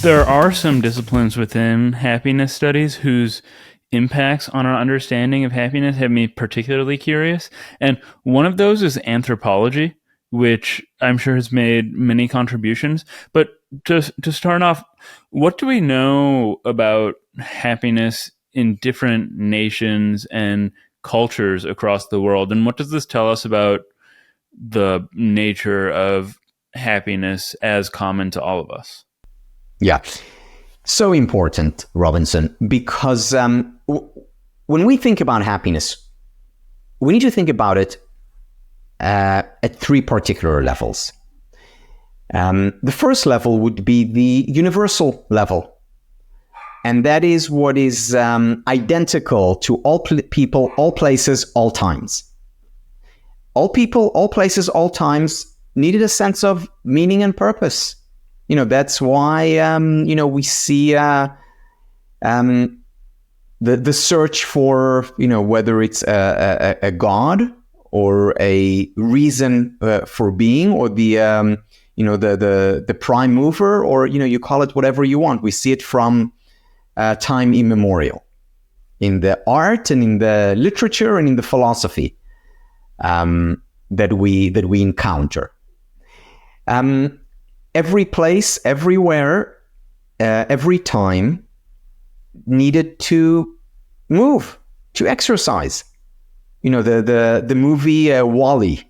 There are some disciplines within happiness studies whose impacts on our understanding of happiness have me particularly curious. And one of those is anthropology, which I'm sure has made many contributions. But to start off, what do we know about happiness in different nations and cultures across the world? And what does this tell us about the nature of happiness as common to all of us? Yeah, so important, Robinson, because when we think about happiness, we need to think about it at three particular levels. The first level would be the universal level, and that is what is identical to all people, all places, all times. All people, all places, all times needed a sense of meaning and purpose. That's why, we see the search for, whether it's a god or a reason for being, or the prime mover, or, you call it whatever you want. We see it from time immemorial in the art and in the literature and in the philosophy that we encounter. Every place, everywhere, every time needed to move, to exercise. The movie WALL-E,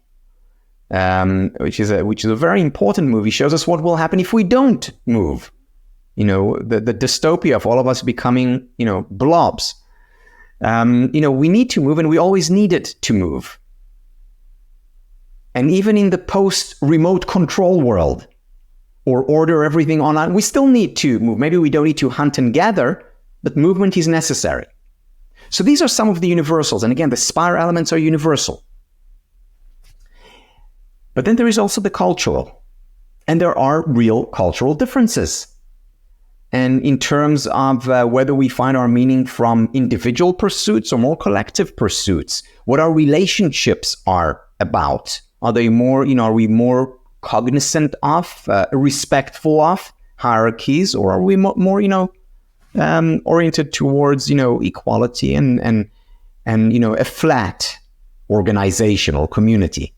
which is a very important movie, shows us what will happen if we don't move. The dystopia of all of us becoming, blobs. We need to move, and we always needed to move. And even in the post-remote control world, or order everything online, we still need to move. Maybe we don't need to hunt and gather, but movement is necessary. So these are some of the universals. And again, the spire elements are universal. But then there is also the cultural. And there are real cultural differences. And in terms of whether we find our meaning from individual pursuits or more collective pursuits, what our relationships are about. Are they more, are we more cognizant of, respectful of hierarchies, or are we more, oriented towards, equality and a flat organizational community?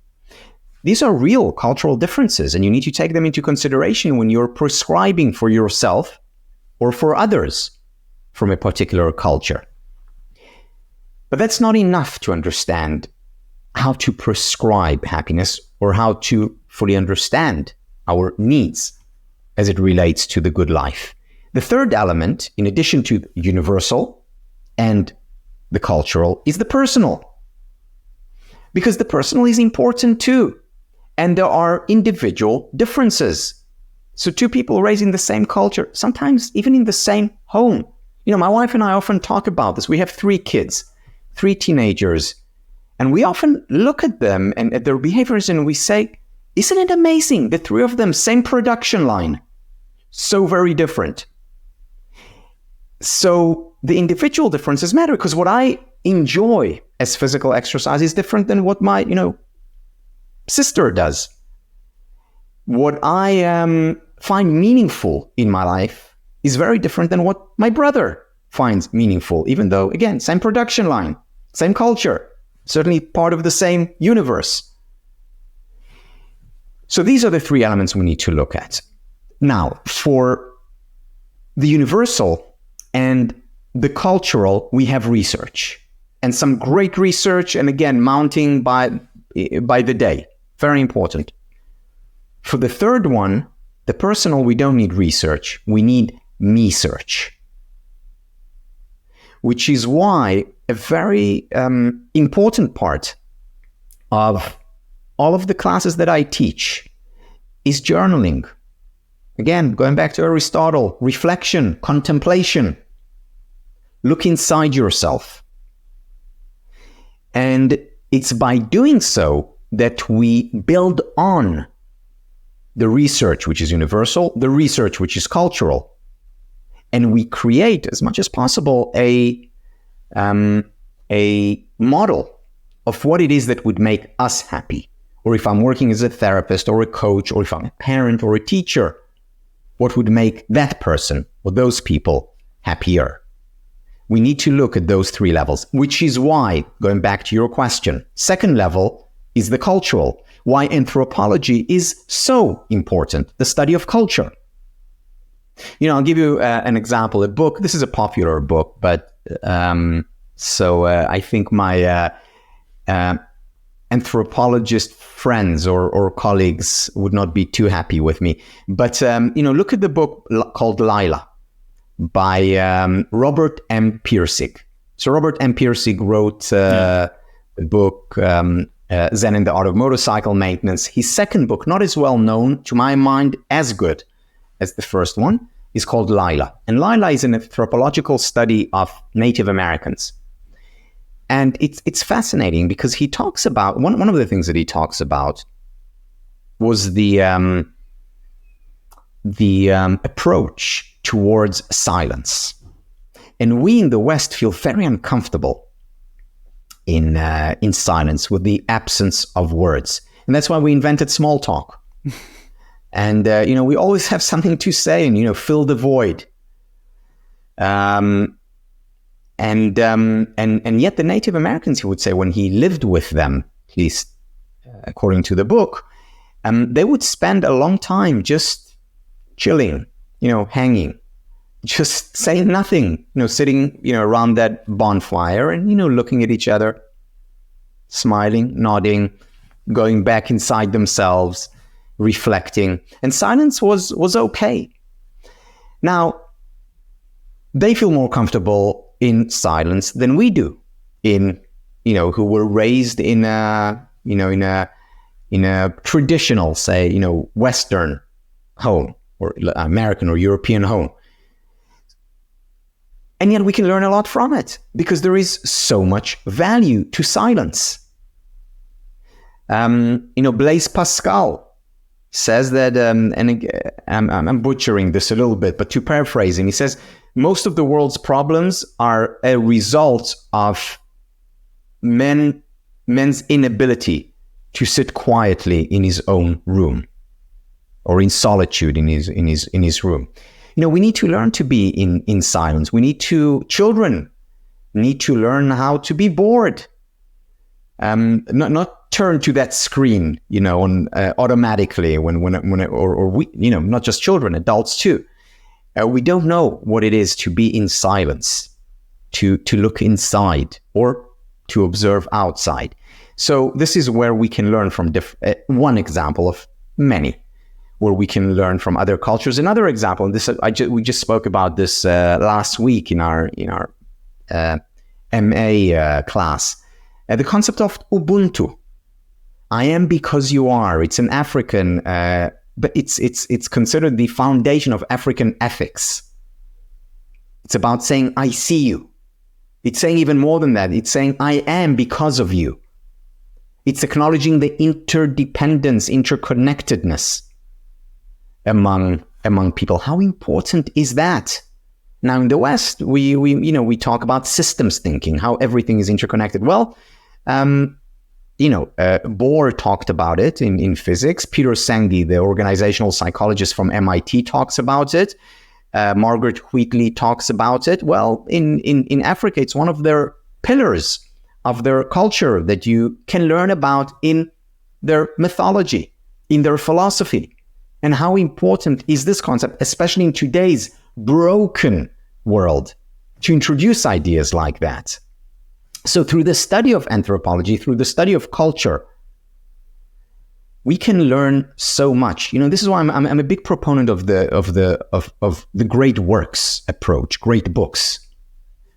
These are real cultural differences, and you need to take them into consideration when you're prescribing for yourself or for others from a particular culture. But that's not enough to understand how to prescribe happiness or how to fully understand our needs as it relates to the good life. The third element, in addition to the universal and the cultural, is the personal. Because the personal is important too. And there are individual differences. So two people raised in the same culture, sometimes even in the same home. My wife and I often talk about this. We have 3 kids, 3 teenagers. And we often look at them and at their behaviors and we say, isn't it amazing? The 3 of them, same production line. So very different. So the individual differences matter, because what I enjoy as physical exercise is different than what my, sister does. What I find meaningful in my life is very different than what my brother finds meaningful, even though, again, same production line, same culture, certainly part of the same universe. So these are the 3 elements we need to look at. Now, for the universal and the cultural, we have research, and some great research, and again, mounting by the day. Very important. For the third one, the personal, we don't need research. We need me-search. Which is why a very important part of all of the classes that I teach is journaling. Again, going back to Aristotle, reflection, contemplation. Look inside yourself. And it's by doing so that we build on the research which is universal, the research which is cultural, and we create as much as possible a model of what it is that would make us happy. Or if I'm working as a therapist or a coach, or if I'm a parent or a teacher, What would make that person or those people happier? We need to look at those three levels, which is why, going back to your question, second level is the cultural. Why anthropology is so important, the study of culture. I'll give you an example. A book, this is a popular book, but I think my anthropologist friends or colleagues would not be too happy with me. But, look at the book called Lila by Robert M. Pirsig. So Robert M. Pirsig wrote the book Zen and the Art of Motorcycle Maintenance. His second book, not as well known, to my mind, as good as the first one, is called Lila. And Lila is an anthropological study of Native Americans. And it's fascinating because he talks about, one of the things that he talks about was the approach towards silence. And we in the West feel very uncomfortable in silence, with the absence of words. And that's why we invented small talk. And, we always have something to say and, fill the void. And yet the Native Americans, he would say, when he lived with them, at least according to the book, they would spend a long time just chilling, hanging, just saying nothing, sitting, around that bonfire and, looking at each other, smiling, nodding, going back inside themselves, reflecting. And silence was okay. Now, they feel more comfortable in silence than we do, who were raised in a traditional, say, Western home or American or European home. And yet we can learn a lot from it because there is so much value to silence. Blaise Pascal says that, I'm butchering this a little bit, but to paraphrase him, he says, most of the world's problems are a result of men's inability to sit quietly in his own room or in solitude in his room. We need to learn to be in silence. Children need to learn how to be bored. Not turn to that screen, automatically when we, not just children, adults too. We don't know what it is to be in silence, to look inside or to observe outside. So this is where we can learn from one example of many, where we can learn from other cultures. Another example, we just spoke about this last week in our MA class, the concept of Ubuntu. I am because you are. It's an African, but it's considered the foundation of African ethics. It's about saying, I see you. It's saying even more than that. It's saying, I am because of you. It's acknowledging the interdependence, interconnectedness among people. How important is that? Now in the West, we talk about systems thinking, how everything is interconnected. Well, Bohr talked about it in physics. Peter Senge, the organizational psychologist from MIT, talks about it. Margaret Wheatley talks about it. Well, in Africa, it's one of their pillars of their culture that you can learn about in their mythology, in their philosophy. And how important is this concept, especially in today's broken world, to introduce ideas like that? So through the study of anthropology, through the study of culture, we can learn so much. This is why I'm a big proponent of the great works approach, great books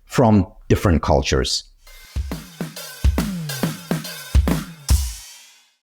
from different cultures.